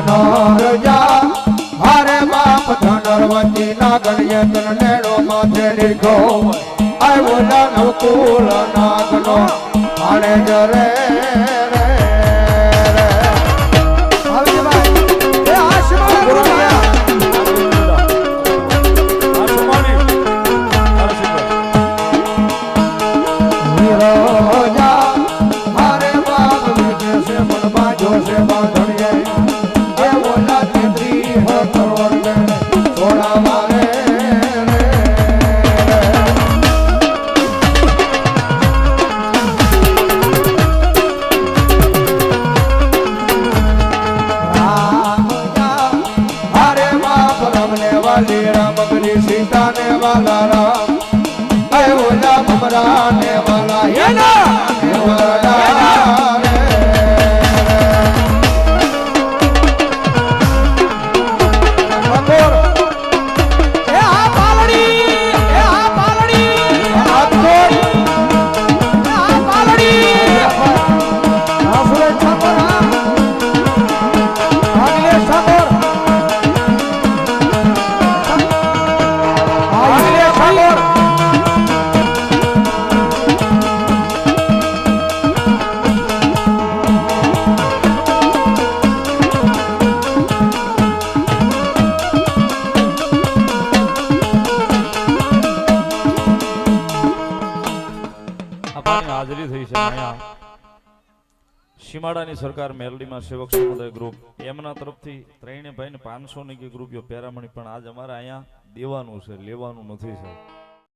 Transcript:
ધનરજા હારે બાપ ધનરવતી ના ગણ્ય તન નેડો માથે લીધો આવ્યો દાનવ કુલ નાગનો હારે જરે सीता ने वाला राम अयोध्या भमरा ने वाला ये ना હાજરી થઈ છે અહીંયા સીમાડાની સરકાર મેલડીમાં સેવક સમુદાય ગ્રુપ એમના તરફથી ત્રણે ભાઈને 500 ની કે રૂપિયો પેરામણી પણ આજ અમારે અહીંયા દેવાનું છે, લેવાનું નથી સાહેબ.